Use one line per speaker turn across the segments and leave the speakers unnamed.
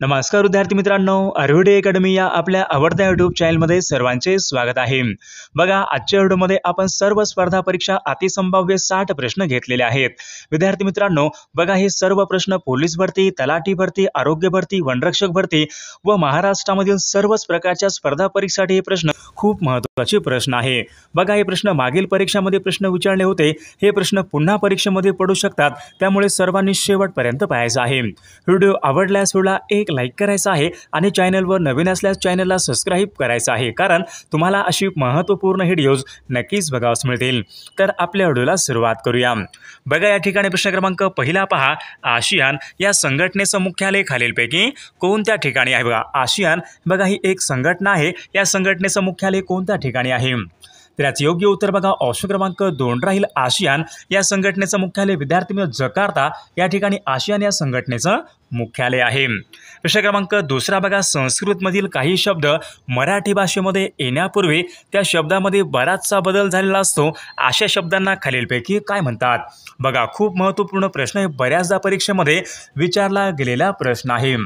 नमस्कार विद्यार्थी मित्रांनो, आर्विडे अकॅडमी या आपल्या आवडत्या यूट्यूब चॅनलमध्ये सर्वांचे स्वागत आहे। बघा, आजच्या व्हिडिओमध्ये आपण सर्व स्पर्धा परीक्षा अतिसंभाव्य 60 प्रश्न घेतलेले आहेत। विद्यार्थी मित्रांनो, बघा हे सर्व प्रश्न पोलीस भरती, तलाठी भरती, आरोग्य भरती, वनरक्षक भरती व महाराष्ट्रामधील सर्वच प्रकारच्या स्पर्धा परीक्षेसाठी हे प्रश्न खूप महत्त्वाचे प्रश्न आहे। बघा, हे प्रश्न मागील परीक्षामध्ये प्रश्न विचारले होते, हे प्रश्न पुन्हा परीक्षेमध्ये पडू शकतात, त्यामुळे सर्वांनी शेवटपर्यंत पाहायचं आहे। व्हिडिओ आवडल्यास व्हिडिओला एक लाईक करायचा आहे आणि चॅनलवर नवीन असल्यास चॅनलला सबस्क्राइब करायचं आहे, कारण तुम्हाला अशी महत्त्वपूर्ण व्हिडिओज नक्कीच बघावयास मिळतील। तर आपल्या व्हिडिओला सुरुवात करूया। बघा, या ठिकाणी प्रश्न क्रमांक पहिला पहा, आशियान या संघटनेचं मुख्यालय खालीलपैकी कोणत्या ठिकाणी आहे? बघा, आशियान बघा ही एक संघटना आहे, या संघटनेचं मुख्यालय कोणत्या ठिकाणी आहे? तर याचं योग्य उत्तर बघा ऑप्शन क्रमांक 2 राहील, आशियान या संघटनेचं मुख्यालय विद्यार्थी मित्र जकार्ता या ठिकाणी आशियान या संघटनेचं मुख्यालय आहे। प्रश्न क्रमांक दुसरा बघा, संस्कृतमधील काही शब्द मराठी भाषेमध्ये येण्यापूर्वी त्या शब्दामध्ये बराचसा बदल झालेला असतो, अशा शब्दांना खालीलपैकी काय म्हणतात? बघा, खूप महत्त्वपूर्ण प्रश्न आहे, बऱ्याचदा परीक्षेमध्ये विचारला गेलेला प्रश्न आहे।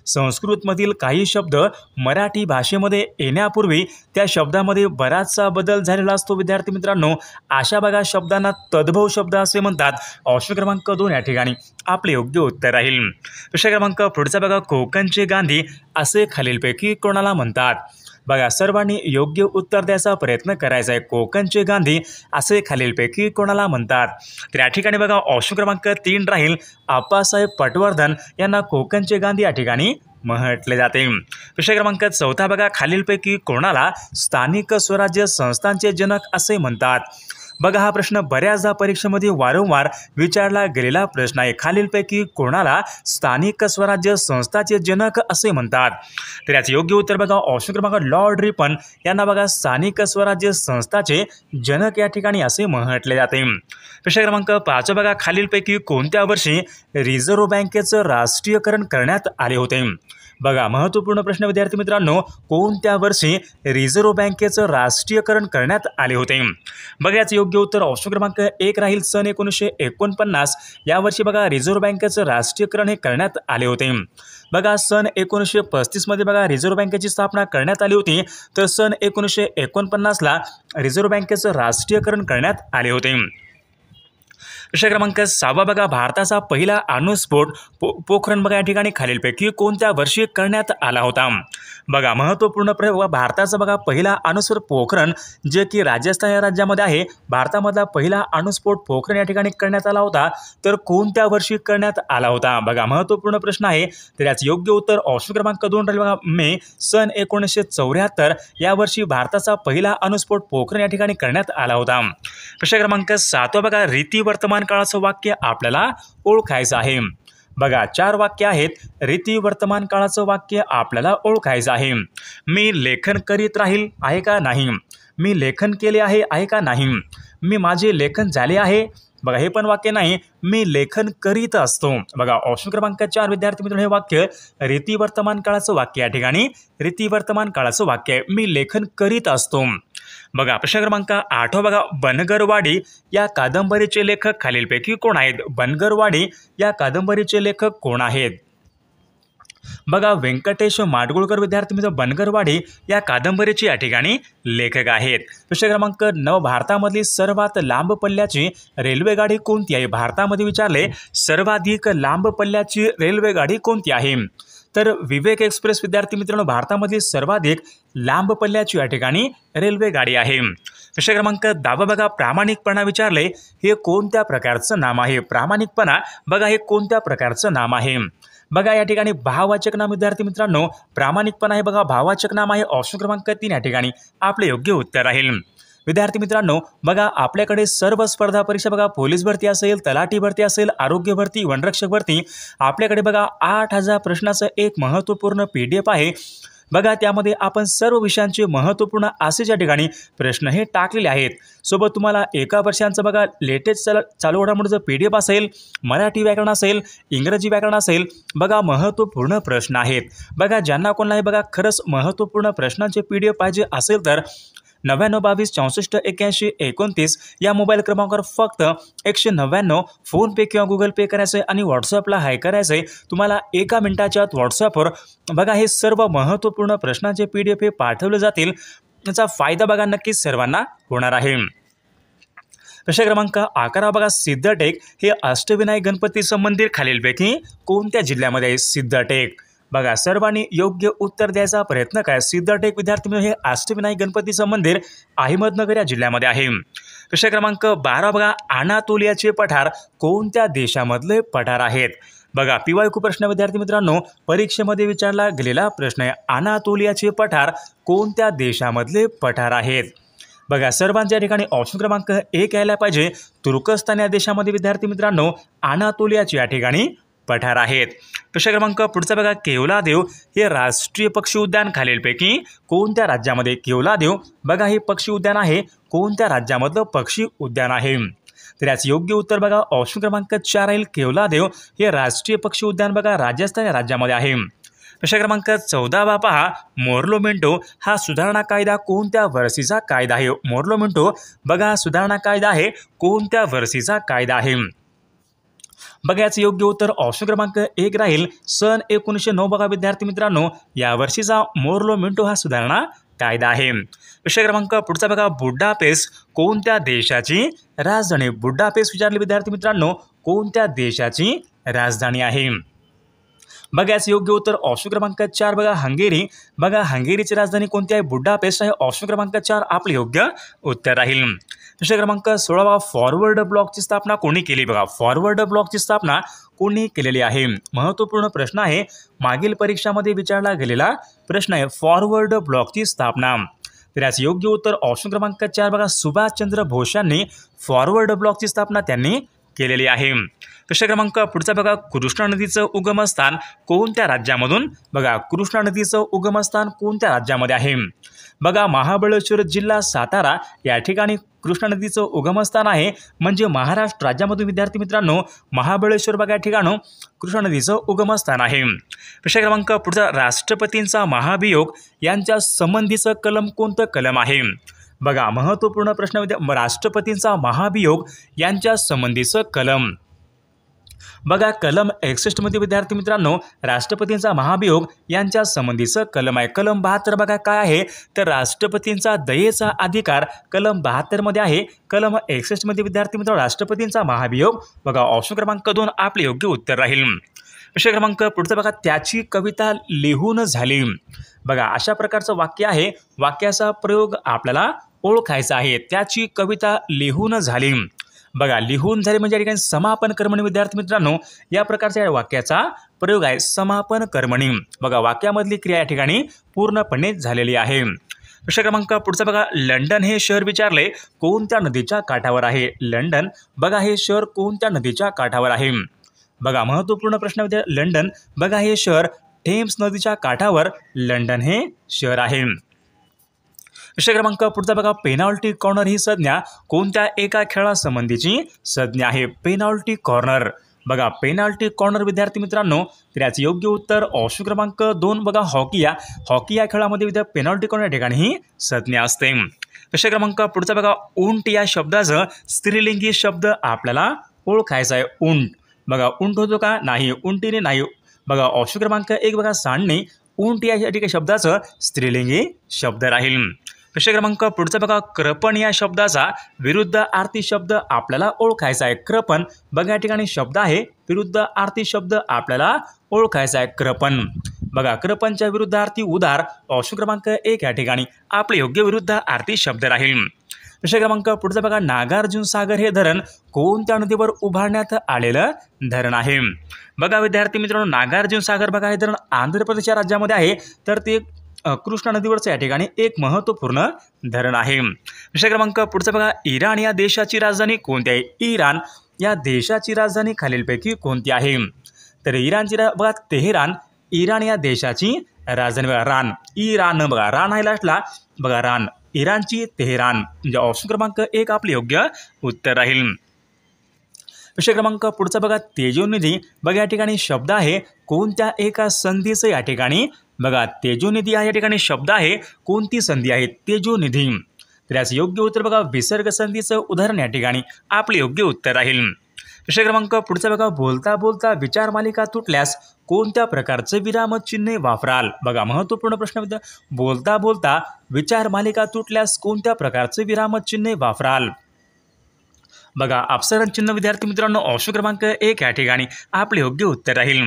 संस्कृतमधील काही शब्द मराठी भाषेमध्ये येण्यापूर्वी त्या शब्दामध्ये बराचसा बदल झालेला असतो विद्यार्थी मित्रांनो, अशा बघा शब्दांना तद्भव शब्द असे म्हणतात। ऑप्शन क्रमांक 2 या ठिकाणी आपले योग्य उत्तर राहील। प्रश्न क्रमांक पुढचा बघा, कोकणचे गांधी असे खालीलपैकी कोणाला म्हणतात? बघा, सर्वांनी योग्य उत्तर द्यायचा प्रयत्न करायचा आहे। कोकणचे गांधी असे खालीलपैकी कोणाला म्हणतात? तर या ठिकाणी बघा ऑप्शन क्रमांक 3 राहील, आप्पासाहेब पटवर्धन यांना कोकणचे गांधी या ठिकाणी म्हटले जाते। प्रश्न क्रमांक 4 बघा, खालीलपैकी कोणाला स्थानिक स्वराज्य संस्थांचे जनक असे म्हणतात? बघा, हा प्रश्न बऱ्याचदा परीक्षेमध्ये वारंवार विचारला गेलेला प्रश्न आहे। खालीलपैकी कोणाला स्थानिक स्वराज्य संस्थाचे जनक असे म्हणतात? तर याचे योग्य उत्तर बघा ऑप्शन क्रमांक लॉर्ड रिपन यांना बघा स्थानिक स्वराज्य संस्थाचे जनक या ठिकाणी असे म्हटले जाते। प्रश्न क्रमांक 5 बघा, खालीलपैकी कोणत्या वर्षी रिझर्व्ह बँकेचं राष्ट्रीयकरण करण्यात आले होते? बघा, महत्त्वपूर्ण प्रश्न विद्यार्थी मित्रांनो, कोणत्या वर्षी रिझर्व्ह बँकेचं राष्ट्रीयकरण करण्यात आले होते? बघा, याचं योग्य उत्तर ऑप्शन क्रमांक 1 राहील, सन 1949 या वर्षी बघा रिझर्व्ह बँकेचं राष्ट्रीयकरण हे करण्यात आले होते। बघा, सन 1935 मध्ये बघा रिझर्व्ह बँकेची स्थापना करण्यात आली होती, तर सन 1949ला रिझर्व्ह बँकेचं राष्ट्रीयकरण करण्यात आले होते। प्रश्न क्रमांक 6 बघा, भारताचा पहिला अणुस्फोट पोखरण बघा या ठिकाणी खालीलपैकी कोणत्या वर्षी करण्यात आला होता? बघा, महत्त्वपूर्ण भारताचा बघा पहिला अणुस्फोट पोखरण जे की राजस्थान या राज्यामध्ये आहे, भारतामधला पहिला अणुस्फोट पोखरण या ठिकाणी करण्यात आला होता, तर कोणत्या वर्षी करण्यात आला होता? बघा, महत्त्वपूर्ण प्रश्न आहे, तर याचं योग्य उत्तर ऑप्शन क्रमांक 2 राहील बघा, मे सन 1974 या वर्षी भारताचा पहिला अणुस्फोट पोखरण या ठिकाणी करण्यात आला होता। प्रश्न क्रमांक 7 बघा, रीती वर्तमान काळाचं वाक्य आपल्याला ओळखायचं आहे। बघा, 4 वाक्य आहेत, रीती वर्तमान काळाचं वाक्य आपल्याला ओळखायचं आहे। मी लेखन करीत राहील आहे का नाही? मी लेखन केले आहे का नाही? मी माझे लेखन झाले आहे? बघा, हे पण वाक्य नाही, मी लेखन करीत असतो। बघा, ऑप्शन क्रमांक 4 विद्यार्थी मित्रांनो, हे वाक्य रीती वर्तमान काळाचं वाक्य या ठिकाणी रीती वर्तमान काळाचं वाक्य आहे, मी लेखन करीत असतो। बघा, प्रश्न क्रमांक 8 बघा, बनगरवाडी या कादंबरीचे लेखक खालीलपैकी कोण आहेत? बनगरवाडी या कादंबरीचे लेखक कोण आहेत? बघा, व्यंकटेश माडगुळकर विद्यार्थी मित्र बनगरवाडी या कादंबरीचे या ठिकाणी लेखक आहेत। प्रश्न क्रमांक 9, भारतामधली सर्वात लांब पल्ल्याची रेल्वेगाडी कोणती आहे? भारतामध्ये विचारले, सर्वाधिक लांब पल्ल्याची रेल्वेगाडी कोणती आहे? तर विवेक एक्सप्रेस विद्यार्थी मित्रांनो भारतामधली सर्वाधिक लांब पल्ल्याची या ठिकाणी रेल्वेगाडी आहे। प्रश्न क्रमांक 10 बघा, प्रामाणिकपणा विचारले, हे कोणत्या प्रकारचं नाम आहे? प्रामाणिकपणा बघा हे कोणत्या प्रकारचं नाम आहे? बघा, या ठिकाणी भाववाचक नाम विद्यार्थी मित्रांनो, प्रामाणिकपणा हे बघा भाववाचक नाम आहे। ऑप्शन क्रमांक 3 या ठिकाणी आपले योग्य उत्तर राहील। विद्यार्थी मित्रांनो, बघा आपल्याकडे सर्व स्पर्धा परीक्षा बघा पोलीस भरती असेल, तलाठी भरती असेल, आरोग्य भरती, वनरक्षक भरती, आपल्याकडे बघा 8000 प्रश्नाचं एक महत्त्वपूर्ण PDF आहे। बघा, त्यामध्ये आपण सर्व विषयांचे महत्त्वपूर्ण असेच्या ठिकाणी प्रश्न हे टाकलेले आहेत। सोबत तुम्हाला एका वर्षांचं बघा लेटेस्ट चालू घडामोडीचं PDF असेल, मराठी व्याकरण असेल, इंग्रजी व्याकरण असेल, बघा महत्त्वपूर्ण प्रश्न आहेत। बघा, ज्यांना कोणालाही बघा खरंच महत्त्वपूर्ण प्रश्नांचे PDF पाहिजे असेल तर 9922648129 या मोबाईल क्रमांकावर फक्त 199 फोनपे किंवा गुगल पे करायचं आहे आणि व्हॉट्सअपला हाय करायचं आहे। तुम्हाला एका मिनिटाच्या आत व्हॉट्सअपवर बघा हे सर्व महत्त्वपूर्ण प्रश्नांचे PDF हे पाठवले जातील। याचा फायदा बघा नक्कीच सर्वांना होणार आहे। प्रश्न क्रमांक 11 बघा, सिद्धटेक हे अष्टविनायक गणपतीचं मंदिर खालीलपैकी कोणत्या जिल्ह्यामध्ये आहे? सिद्धटेक बघा सर्वांनी योग्य उत्तर द्यायचा प्रयत्न करा। सिद्धटेक विद्यार्थी मित्र हे अष्टविनायक गणपतीचं मंदिर अहमदनगर या जिल्ह्यामध्ये आहे। प्रश्न क्रमांक 12 बघा, अनातोलियाचे पठार कोणत्या देशामधले पठार आहेत? बघा PYQ प्रश्न विद्यार्थी मित्रांनो परीक्षेमध्ये विचारला गेलेला प्रश्न आहे। अनातोलियाचे पठार कोणत्या देशामधले पठार आहेत? बघा सर्वांच्या ठिकाणी ऑप्शन क्रमांक 1 यायला पाहिजे। तुर्कस्तान या देशामध्ये विद्यार्थी मित्रांनो अनातोलियाचे या ठिकाणी पठार आहेत। प्रश्न क्रमांक पुढचा बघा, केवलादेव हे राष्ट्रीय पक्षी उद्यान खालीलपैकी कोणत्या राज्यामध्ये? केवलादेव बघा हे पक्षी उद्यान आहे कोणत्या राज्यामधलं पक्षी उद्यान आहे? तर याचं योग्य उत्तर बघा ऑप्शन क्रमांक 4 राहील। केवलादेव हे राष्ट्रीय पक्षी उद्यान बघा राजस्थान या राज्यामध्ये आहे। प्रश्न क्रमांक 14 पहा, मोर्लो मिंटो हा सुधारणा कायदा कोणत्या वर्षीचा कायदा आहे? मोर्लो मिंटो बघा सुधारणा कायदा आहे कोणत्या वर्षीचा कायदा आहे? बघा याचं योग्य उत्तर ऑप्शन क्रमांक 1 राहील सन 1909 बघा विद्यार्थी मित्रांनो या वर्षीचा मोर्लो मिंटो हा सुधारणा कायदा आहे। प्रश्न क्रमांक पुढचा बघा, बुडापेस्ट कोणत्या देशाची राजधानी? बुडापेस्ट विचारले विद्यार्थी मित्रांनो कोणत्या देशाची राजधानी आहे? बघा याचं योग्य उत्तर ऑप्शन क्रमांक 4 बघा हंगेरी बघा हंगेरीची राजधानी कोणती आहे? बुडापेस्ट आहे। ऑप्शन क्रमांक 4 आपले योग्य उत्तर राहील। प्रश्न क्रमांक 16 बघा, फॉरवर्ड ब्लॉकची स्थापना कोणी केली? बघा फॉरवर्ड ब्लॉकची स्थापना कोणी केलेली आहे? महत्त्वपूर्ण प्रश्न आहे, मागील परीक्षामध्ये विचारला गेलेला प्रश्न आहे फॉरवर्ड ब्लॉकची स्थापना। तर याचं योग्य उत्तर ऑप्शन क्रमांक 4 बघा सुभाषचंद्र बोस यांनी फॉरवर्ड ब्लॉकची स्थापना त्यांनी केलेली आहे। प्रश्न क्रमांक पुढचा बघा, कृष्णा नदीचं उगमस्थान कोणत्या राज्यामधून? बघा कृष्णा नदीचं उगमस्थान कोणत्या राज्यामध्ये आहे? बघा महाबळेश्वर जिल्हा सातारा या ठिकाणी कृष्णा नदीचं उगमस्थान आहे म्हणजे महाराष्ट्र राज्यामधून विद्यार्थी मित्रांनो महाबळेश्वर बघा या ठिकाणी कृष्णा नदीचं उगमस्थान आहे। प्रश्न क्रमांक पुढचा, राष्ट्रपतींचा महाभियोग यांच्या संबंधीचं कलम कोणतं कलम आहे? बघा महत्त्वपूर्ण प्रश्न, राष्ट्रपतींचा महाभियोग यांच्या संबंधीचं कलम बघा कलम 61 मध्ये विद्यार्थी मित्रांनो राष्ट्रपतींचा महाभियोग यांच्या संबंधीचं कलम आहे। कलम 72 बघा काय आहे तर राष्ट्रपतींचा दयेचा अधिकार कलम 72 मध्ये आहे। कलम 61 मध्ये विद्यार्थी मित्रांनो राष्ट्रपतींचा महाभियोग बघा ऑप्शन क्रमांक 2 आपले योग्य उत्तर राहील। प्रश्न क्रमांक पुढचा बघा, त्याची कविता लिहून झाली। बघा अशा प्रकारचं वाक्य आहे, वाक्याचा प्रयोग आपल्याला ओळखायचा आहे। त्याची कविता लिहून झाली बघा लिहून झाले म्हणजे या ठिकाणी समापन कर्मणी विद्यार्थी मित्रांनो या प्रकारच्या वाक्याचा प्रयोग आहे समापन कर्मणी। बघा वाक्यामधली क्रिया या ठिकाणी पूर्णपणे झालेली आहे। प्रश्न क्रमांक पुढचा बघा, लंडन हे शहर विचारले कोणत्या नदीच्या काठावर आहे? लंडन बघा हे शहर कोणत्या नदीच्या काठावर आहे? बघा महत्त्वपूर्ण प्रश्न विद्यार्थी, लंडन बघा हे शहर थेम्स नदीच्या काठावर लंडन हे शहर आहे। प्रश्न क्रमांक पुढचा बघा, पेनॉल्टी कॉर्नर ही संज्ञा कोणत्या एका खेळासंबंधीची संज्ञा आहे? पेनॉल्टी कॉर्नर बघा पेनॉल्टी कॉर्नर विद्यार्थी मित्रांनो तर याचे योग्य उत्तर ऑप्शन क्रमांक 2 बघा हॉकी या खेळामध्ये पेनॉल्टी कॉर्नर या ठिकाणी ही संज्ञा असते। प्रश्न क्रमांक पुढचा बघा, उंट या शब्दाचं स्त्रीलिंगी शब्द आपल्याला ओळखायचा आहे। उंट बघा उंट होतो का? नाही, उंटीने नाही बघा ऑप्शन क्रमांक 1 बघा सांडणे उंट या ठिकाणी शब्दाचं स्त्रीलिंगी शब्द राहील। प्रश्न क्रमांक पुढचा बघा, कृपण या शब्दाचा विरुद्धार्थी शब्द आपल्याला ओळखायचा आहे। कृपण बघा या ठिकाणी शब्द आहे, विरुद्धार्थी शब्द आपल्याला ओळखायचा आहे। कृपण बघा कृपणच्या विरुद्धार्थी उदार ऑप्शन क्रमांक 1 या ठिकाणी आपले योग्य विरुद्धार्थी शब्द राहील। प्रश्न क्रमांक पुढचा बघा, नागार्जुन सागर हे धरण कोणत्या नदीवर उभारण्यात आलेलं धरण आहे? बघा विद्यार्थी मित्रांनो नागार्जुन सागर बघा हे धरण आंध्र प्रदेश या राज्यामध्ये आहे तर ते कृष्णा नदीवरचं या ठिकाणी एक महत्त्वपूर्ण धरण आहे। प्रश्न क्रमांक पुढचा बघा, इराण या देशाची राजधानी कोणती आहे? इराण या देशाची राजधानी खालीलपैकी कोणती आहे? तर इराणची बघा तेहरान इराण या देशाची राजधानी बघा रान इराण बघा रान आहे लास्टला बघा रान इराणची तेहरान म्हणजे ऑप्शन क्रमांक 1 आपले योग्य उत्तर राहील। प्रश्न क्रमांक पुढचा बघा, तेजोनिधी बघा या ठिकाणी शब्द आहे कोणत्या एका संधीचं या ठिकाणी बघा तेजोनिधी या ठिकाणी शब्द आहे कोणती संधी आहे? तेजोनिधी तर याचं योग्य उत्तर बघा विसर्ग संधीचं उदाहरण या ठिकाणी आपले योग्य उत्तर राहील। प्रश्न क्रमांक पुढचा बघा बोलता बोलता विचार मालिका तुटल्यास कोणत्या प्रकारचे विरामचिन्ह वापराल? बघा महत्त्वपूर्ण प्रश्न, बोलता बोलता विचार मालिका तुटल्यास कोणत्या प्रकारचे विरामचिन्ह वापराल? बघा अपसरण चिन्ह विद्यार्थी मित्रांनो ऑप्शन क्रमांक 1 या ठिकाणी आपले योग्य उत्तर राहील।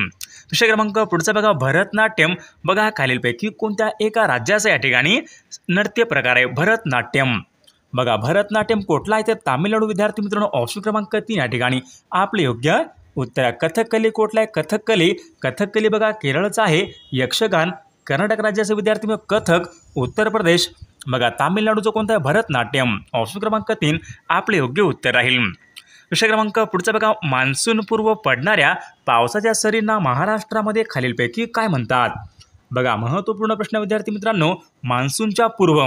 विषय क्रमांक पुढचा बघा भरतनाट्यम बघा खालीलपैकी कोणत्या एका राज्याचा या ठिकाणी नृत्य प्रकार आहे भरतनाट्यम? बघा भरतनाट्यम कुठला आहे तर तामिळनाडू विद्यार्थी मित्रांनो ऑप्शन क्रमांक 3 या ठिकाणी आपले योग्य उत्तर। कथकली कुठला आहे? कथकली बघा केरळचा आहे। यक्षगान कर्नाटक राज्याचे विद्यार्थी कथक उत्तर प्रदेश। बघा तामिळनाडूचं कोणतं आहे? भरतनाट्यम ऑप्शन क्रमांक 3 आपले योग्य उत्तर राहील। विषय क्रमांक पुढचा बघा मान्सून पूर्व पडणाऱ्या पावसाच्या सरींना महाराष्ट्रामध्ये खालीलपैकी काय म्हणतात? बघा महत्त्वपूर्ण प्रश्न विद्यार्थी मित्रांनो मान्सूनच्या पूर्व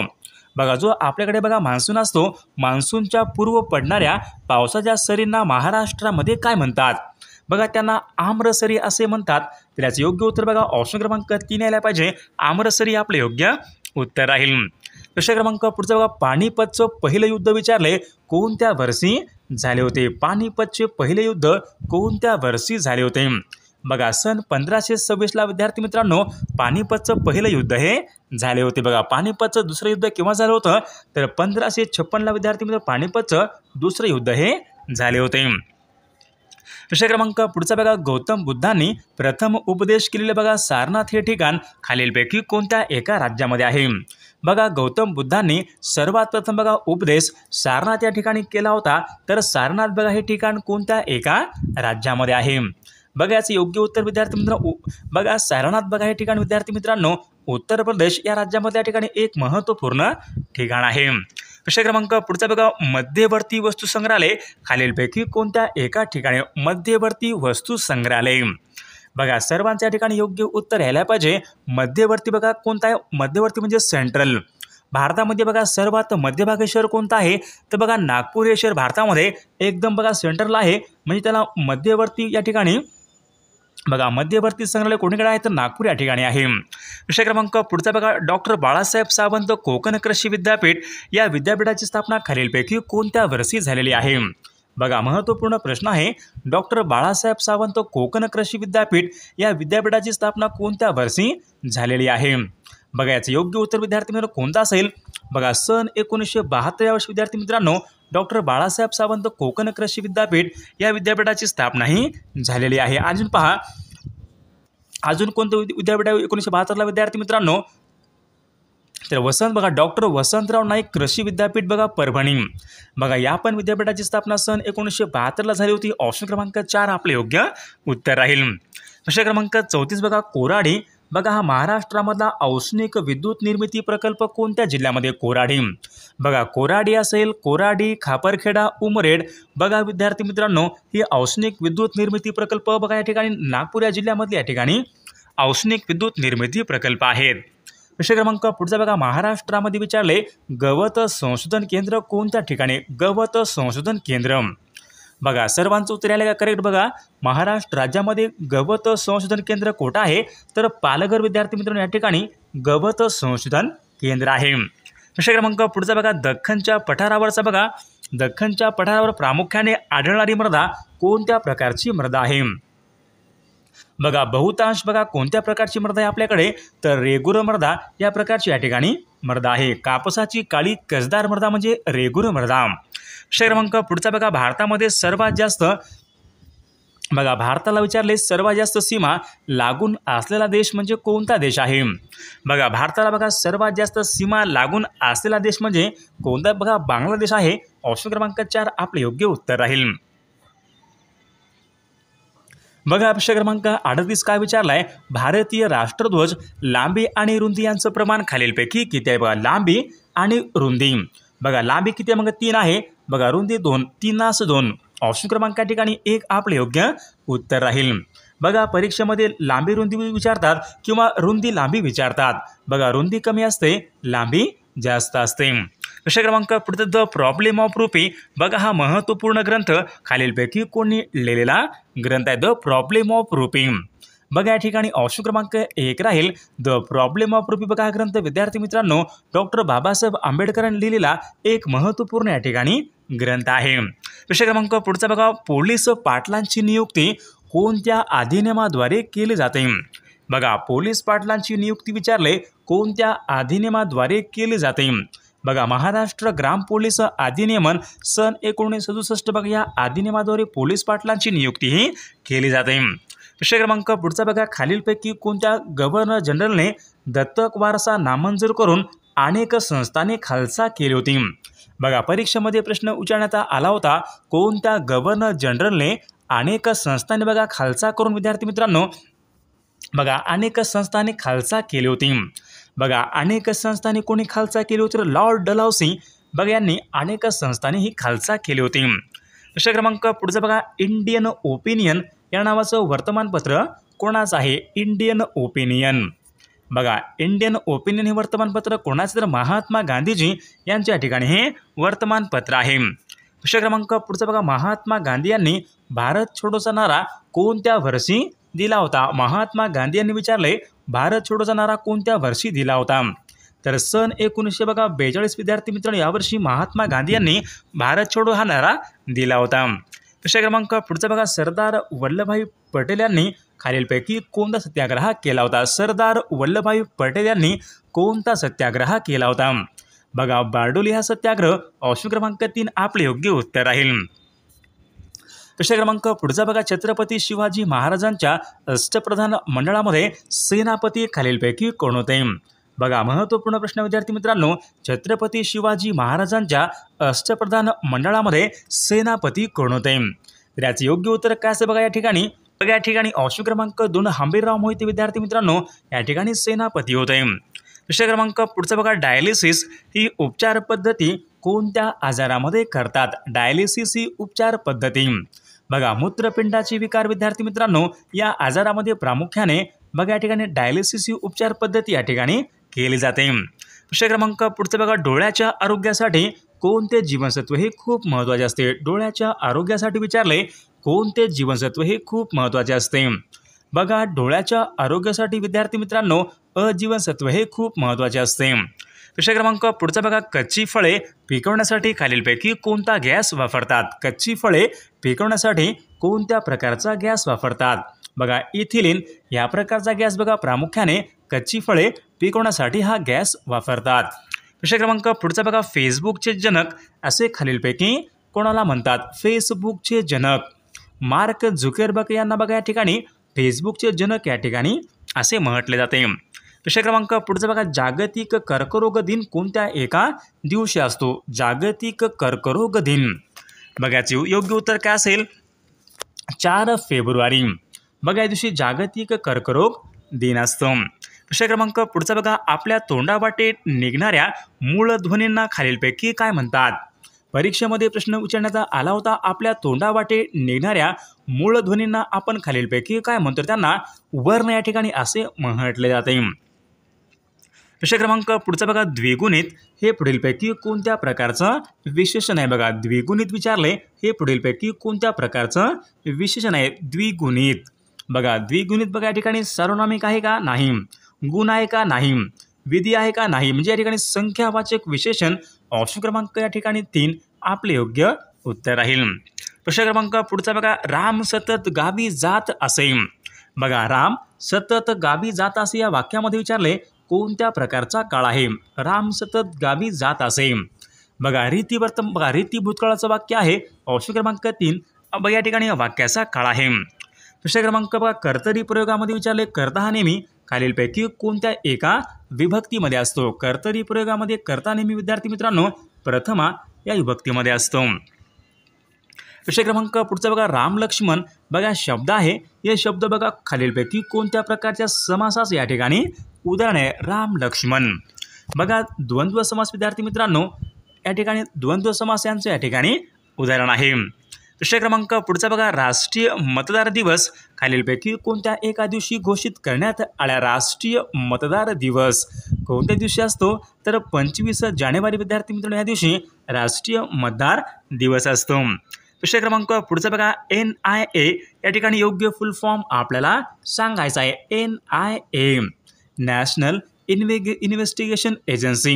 बघा जो आपल्याकडे बघा मान्सून असतो मान्सूनच्या पूर्व पडणाऱ्या पावसाच्या सरींना महाराष्ट्रामध्ये काय म्हणतात? बघा त्यांना आम्रसरी असे म्हणतात। तर याचं योग्य उत्तर बघा ऑप्शन क्रमांक 3 यायला पाहिजे आम्रसरी आपले योग्य उत्तर राहील। विषय क्रमांक पुढचा बघा पानिपतचं पहिलं युद्ध विचारले कोणत्या वर्षी झाले होते? पानिपतचे पहिले युद्ध कोणत्या वर्षी झाले होते? बघा सन 1526 विद्यार्थी मित्रांनो पानिपतचं पहिलं युद्ध हे झाले होते। बघा पानिपतचं दुसरं युद्ध केव्हा झालं होतं तर 1556 विद्यार्थी मित्र पानिपतचं दुसरं युद्ध हे झाले होते। विषय क्रमांक पुढचा बघा गौतम बुद्धांनी प्रथम उपदेश केलेले बघा सारनाथ हे ठिकाण खालीलपैकी कोणत्या एका राज्यामध्ये आहे? बघा गौतम बुद्धांनी सर्वात प्रथम बघा उपदेश सारनाथ या ठिकाणी केला होता तर सारनाथ बघा हे ठिकाण कोणत्या एका राज्यामध्ये आहे? बघा याचं योग्य उत्तर विद्यार्थी मित्रांनो बघा सारनाथ बघा हे ठिकाण विद्यार्थी मित्रांनो उत्तर प्रदेश या राज्यामध्ये या ठिकाणी एक महत्त्वपूर्ण ठिकाण आहे। विषय क्रमांक पुढचा बघा मध्यवर्ती वस्तू संग्रहालय खालीलपैकी कोणत्या एका ठिकाणी? मध्यवर्ती वस्तू संग्रहालय बघा सर्वांच्या या ठिकाणी योग्य उत्तर यायला पाहिजे मध्यवर्ती बघा कोणता आहे? मध्यवर्ती म्हणजे सेंट्रल। भारतामध्ये बघा सर्वात मध्यभागी शहर कोणतं आहे तर बघा नागपूर हे शहर भारतामध्ये एकदम बघा सेंट्रल आहे म्हणजे त्याला मध्यवर्ती या ठिकाणी बघा मध्यवर्ती संग्रहालय कोणीकडे आहे तर नागपूर या ठिकाणी आहे। विषय क्रमांक पुढचा बघा डॉक्टर बाळासाहेब सावंत कोकण कृषी विद्यापीठ या विद्यापीठाची स्थापना खालीलपैकी कोणत्या वर्षी झालेली आहे? बघा महत्त्वपूर्ण प्रश्न आहे डॉक्टर बाळासाहेब सावंत कोकण कृषी विद्यापीठ या विद्यापीठाची स्थापना कोणत्या वर्षी झालेली आहे? बघा याचं योग्य उत्तर विद्यार्थी मित्रांनो कोणता असेल? बघा सन 1972 या वर्षी विद्यार्थी मित्रांनो डॉक्टर बाळासाहेब सावंत कोकण कृषी विद्यापीठ या विद्यापीठाची स्थापना ही झालेली आहे। अजून पहा अजून कोणतं विद्यापीठ आहे 1972 विद्यार्थी मित्रांनो तर वसंत बघा डॉक्टर वसंतराव नाईक कृषी विद्यापीठ बघा परभणी। बघा या पण विद्यापीठाची स्थापना सन 1972 झाली होती। ऑप्शन क्रमांक 4 आपले योग्य उत्तर राहील। विषय क्रमांक 34 बघा कोराडी बघा हा महाराष्ट्रामधला औष्णिक विद्युत निर्मिती प्रकल्प कोणत्या जिल्ह्यामध्ये? कोराडी बघा कोराडी असेल कोराडी खापरखेडा उमरेड बघा विद्यार्थी मित्रांनो ही औष्णिक विद्युत निर्मिती प्रकल्प बघा या ठिकाणी नागपूर या जिल्ह्यामधले या ठिकाणी औष्णिक विद्युत निर्मिती प्रकल्प आहेत। विषय क्रमांक पुढचा बघा महाराष्ट्रामध्ये विचारले गवत संशोधन केंद्र कोणत्या ठिकाणी? गवत संशोधन केंद्र बघा सर्वांचं उत्तर आलं का करेक्ट? बघा महाराष्ट्र राज्यामध्ये गवत संशोधन केंद्र कोठं आहे तर पालघर विद्यार्थी मित्रांनो या ठिकाणी गवत संशोधन केंद्र आहे। विषय क्रमांक पुढचा बघा दख्खनच्या पठारावरचा बघा दख्खनच्या पठारावर प्रामुख्याने आढळणारी मृदा कोणत्या प्रकारची मृदा आहे? बघा बहुतांश बघा कोणत्या प्रकारची मृदा आहे आपल्याकडे तर रेगुर मृदा या प्रकारची या ठिकाणी मृदा आहे। कापसाची काळी कसदार मृदा म्हणजे रेगुर मृदा। विषय क्रमांक पुढचा बघा भारतामध्ये सर्वात जास्त बघा भारताला विचारले सर्वात जास्त सीमा लागून असलेला देश म्हणजे कोणता देश आहे? बघा भारताला बघा सर्वात जास्त सीमा लागून असलेला देश म्हणजे कोणता? बघा बांगलादेश आहे। ऑप्शन क्रमांक 4 आपले योग्य उत्तर राहील। बघा विषय क्रमांक 38 काय विचारलाय भारतीय राष्ट्रध्वज लांबी आणि रुंदी यांचं प्रमाण खालीलपैकी किती आहे? बघा लांबी आणि रुंदी बघा लांबी किती आहे? मग 3 आहे बघा रुंदी 2 3:2 ऑप्शन क्रमांक या ठिकाणी 1 आपले योग्य उत्तर राहील। बघा परीक्षेमध्ये लांबी रुंदी विचारतात किंवा रुंदी लांबी विचारतात बघा रुंदी कमी असते लांबी जास्त असते। विषय क्रमांक पुढचा द प्रॉब्लेम ऑफ रुपी बघा हा महत्त्वपूर्ण ग्रंथ खालीलपैकी कोणी लिहिलेला ग्रंथ आहे? द प्रॉब्लेम ऑफ रुपी बघा या ठिकाणी ऑप्शन क्रमांक 1 राहील द प्रॉब्लेम ऑफ रुपी. बघा हा ग्रंथ विद्यार्थी मित्रांनो डॉक्टर बाबासाहेब आंबेडकरांनी लिहिलेला एक महत्त्वपूर्ण या ठिकाणी ग्रंथ आहे. विषय क्रमांक पुढचा बघा, पोलीस पाटलांची नियुक्ती कोणत्या अधिनियमाद्वारे केली जाते. बघा पोलीस पाटलांची नियुक्ती विचारले कोणत्या अधिनियमाद्वारे केली जाते. बघा महाराष्ट्र ग्राम पोलीस अधिनियमन सन 1967. बघा या अधिनियमाद्वारे पोलीस पाटलांची नियुक्ती ही केली जाते. विषय क्रमांक पुढचा बघा, खालीलपैकी कोणत्या गव्हर्नर जनरलने दत्तक वारसा नामंजूर करून अनेक संस्थांनी खालसा केली होती. बघा परीक्षेमध्ये प्रश्न विचारण्यात आला होता कोणत्या गव्हर्नर जनरलने अनेक संस्थांनी बघा खालसा करून विद्यार्थी मित्रांनो बघा अनेक संस्थांनी खालसा केली होती. बघा अनेक संस्थांनी कोणी खालसा केली होती. लॉर्ड डलहौसी बघा यांनी अनेक संस्थांनी ही खालसा केली होती. विषय क्रमांक पुढचा बघा, इंडियन ओपिनियन या नावाचं वर्तमानपत्र कोणाचं आहे. Indian opinion. बघा इंडियन ओपिनियन हे वर्तमानपत्र कोणाचं तर महात्मा गांधीजी यांच्या ठिकाणी हे वर्तमानपत्र आहे. विषय क्रमांक पुढचा बघा, महात्मा गांधी यांनी भारत छोडोचा नारा कोणत्या वर्षी दिला होता. महात्मा गांधी यांनी विचारले भारत छोडोचा नारा कोणत्या वर्षी दिला होता. तर सन 1942 विद्यार्थी मित्रांनो यावर्षी महात्मा गांधी यांनी भारत छोडो हा नारा दिला होता. विषय क्रमांक पुढचा बघा, सरदार वल्लभभाई पटेल यांनी खालीलपैकी कोणता सत्याग्रह केला होता. सरदार वल्लभभाई पटेल यांनी कोणता सत्याग्रह केला होता. बघा बारडोली हा सत्याग्रह. ऑप्शन क्रमांक 3 आपले योग्य उत्तर राहील. विषय क्रमांक पुढचा बघा, छत्रपती शिवाजी महाराजांच्या अष्टप्रधान मंडळामध्ये सेनापती खालीलपैकी कोण होते. बघा महत्त्वपूर्ण प्रश्न विद्यार्थी मित्रांनो, छत्रपती शिवाजी महाराजांच्या अष्टप्रधान मंडळामध्ये सेनापती कोण होते. तर याचे योग्य उत्तर काय असेल बघा या ठिकाणी. बघा या ठिकाणी ऑप्शन क्रमांक 2 हंबीरराव मोहिते विद्यार्थी मित्रांनो या ठिकाणी सेनापती होते. विषय क्रमांक पुढचा बघा, डायलिसिस ही उपचार पद्धती कोणत्या आजारामध्ये करतात. डायलिसिस ही उपचार पद्धती बघा मूत्रपिंडाचे विकार विद्यार्थी मित्रांनो या आजारामध्ये प्रामुख्याने बघा या ठिकाणी डायलिसिस ही उपचार पद्धती या ठिकाणी केली जाते. विषय क्रमांक पुढचा बघा, डोळ्याच्या आरोग्यासाठी कोणते जीवनसत्व हे खूप महत्त्वाचे असते. डोळ्याच्या आरोग्यासाठी विचारले कोणते जीवनसत्व हे खूप महत्त्वाचे असते. बघा डोळ्याच्या आरोग्यासाठी विद्यार्थी मित्रांनो अजीवनसत्व हे खूप महत्त्वाचे असते. विषय क्रमांक पुढचा बघा, कच्ची फळे पिकवण्यासाठी खालीलपैकी कोणता गॅस वापरतात. कच्ची फळे पिकवण्यासाठी कोणत्या प्रकारचा गॅस वापरतात. बघा इथिलीन या प्रकारचा गॅस बघा प्रामुख्याने कच्ची फळे पिकवण्यासाठी हा गॅस वापरतात. विषय क्रमांक पुढचा बघा, फेसबुकचे जनक असे खालीलपैकी कोणाला म्हणतात. फेसबुकचे जनक मार्क झुकरबर्ग यांना बघा या ठिकाणी फेसबुकचे जनक या ठिकाणी असे म्हटले जाते. विषय क्रमांक पुढचा बघा, जागतिक कर्करोग दिन कोणत्या एका दिवशी असतो. जागतिक कर्करोग दिन बघायचे योग्य उत्तर काय असेल. 4 फेब्रुवारी बघा या दिवशी जागतिक कर्करोग दिन असतो. विषय क्रमांक पुढचा बघा, आपल्या तोंडावाटे निघणाऱ्या मूळ ध्वनींना खालीलपैकी काय म्हणतात. परीक्षेमध्ये प्रश्न विचारण्यात आला होता आपल्या तोंडावाटे निघणाऱ्या मूळ ध्वनींना आपण खालीलपैकी काय म्हणतो. त्यांना वर्ण या ठिकाणी असे म्हटले जाते. विषय क्रमांक पुढचा बघा, द्विगुणित हे पुढीलपैकी कोणत्या प्रकारचं विशेषण आहे. बघा द्विगुणित विचारले हे पुढीलपैकी कोणत्या प्रकारचं विशेषण आहे. द्विगुणित बघा द्विगुणित बघा या ठिकाणी सार्वनामिक आहे का नाही. गुण आहे का नाही. विधी आहे का नाही. म्हणजे या ठिकाणी संख्यावाचक विशेषण. ऑप्शन क्रमांक या ठिकाणी 3 आपले योग्य उत्तर राहील. प्रश्न क्रमांक पुढचा बघा, राम सतत गावी जात असे. बघा राम सतत गावी जात असे या वाक्यामध्ये विचारले कोणत्या प्रकारचा काळ आहे. राम सतत गावी जात असे. बघा रीती भूतकाळाचं वाक्य आहे. ऑप्शन क्रमांक 3 बघा या ठिकाणी वाक्याचा काळ आहे. विषय क्रमांक बघा, कर्तरी प्रयोगामध्ये विचारले कर्ता हा नेहमी खालीलपैकी कोणत्या एका विभक्तीमध्ये असतो. कर्तरी प्रयोगामध्ये कर्ता नेहमी विद्यार्थी मित्रांनो प्रथमा या विभक्तीमध्ये असतो. विषय क्रमांक पुढचा बघा, राम लक्ष्मण बघा शब्द आहे. हे शब्द बघा खालीलपैकी कोणत्या प्रकारच्या समासास या ठिकाणी उदाहरण आहे. राम लक्ष्मण बघा द्वंद्व समास विद्यार्थी मित्रांनो या ठिकाणी द्वंद्व समास यांचं या ठिकाणी उदाहरण आहे. विषय क्रमांक पुढचा बघा, राष्ट्रीय मतदार दिवस खालीलपैकी कोणत्या एका दिवशी घोषित करण्यात आला. राष्ट्रीय मतदार दिवस कोणत्या दिवशी असतो तर 25 जानेवारी विद्यार्थी मित्रांनो या दिवशी राष्ट्रीय मतदार दिवस असतो. विषय क्रमांक पुढचा बघा, NIA या ठिकाणी योग्य फुल फॉर्म आपल्याला सांगायचा आहे. NIA नॅशनल इन्व्हेस्टिगेशन एजन्सी,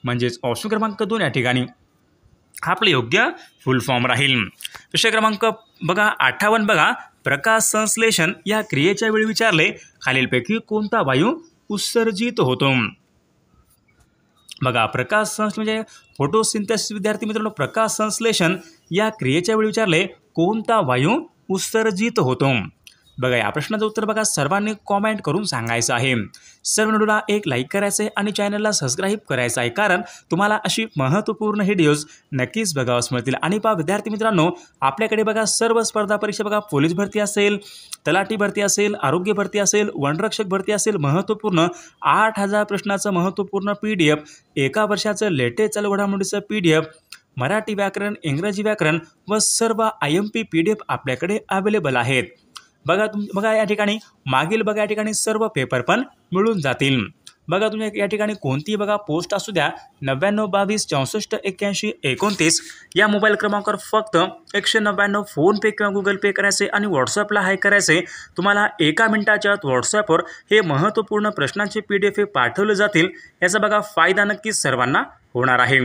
म्हणजेच ऑप्शन क्रमांक 2 या ठिकाणी आपले योग्य फुल फॉर्म राहील. विषय क्रमांक बघा 58 बघा, प्रकाश संश्लेषण या क्रियेच्या वेळी विचारले खालीलपैकी कोणता वायू उत्सर्जित होतो. बघा प्रकाश संश्लेषण म्हणजे फोटोसिंथेसिस. विद्यार्थी मित्रांनो, प्रकाश संश्लेषण या क्रियेच्या वेळी विचारले कोणता वायू उत्सर्जित होतो. बघा या प्रश्नाचं उत्तर बघा सर्वांनी कॉमेंट करून सांगायचं आहे. सर्व व्हिडिओला एक लाईक करायचं आहे आणि चॅनलला सबस्क्राईब करायचं आहे, कारण तुम्हाला अशी महत्त्वपूर्ण व्हिडिओज नक्कीच बघावयास मिळतील. आणि पहा विद्यार्थी मित्रांनो, आपल्याकडे बघा सर्व स्पर्धा परीक्षा बघा, पोलीस भरती असेल, तलाठी भरती असेल, आरोग्य भरती असेल, वनरक्षक भरती असेल, महत्त्वपूर्ण 8000 प्रश्नाचं महत्त्वपूर्ण PDF, एका वर्षाचं लेटेस्ट चालू घडामोडीचं PDF, मराठी व्याकरण, इंग्रजी व्याकरण व सर्व IMP PDF आपल्याकडे अवेलेबल आहेत. बघा या ठिकाणी मागील बघा या ठिकाणी सर्व पेपर पण मिळून जातील. बघा तुम्ही या ठिकाणी कोणतीही बघा पोस्ट असू द्या, 99 22 64 81 29 या मोबाईल क्रमांकावर फक्त 199 फोनपे किंवा गुगल पे करायचे आणि व्हॉट्सअपला हाय करायचे. तुम्हाला एका मिनिटाच्या आत व्हॉट्सअपवर हे महत्त्वपूर्ण प्रश्नांचे PDF पाठवले जातील. याचा बघा फायदा नक्कीच सर्वांना होणार आहे.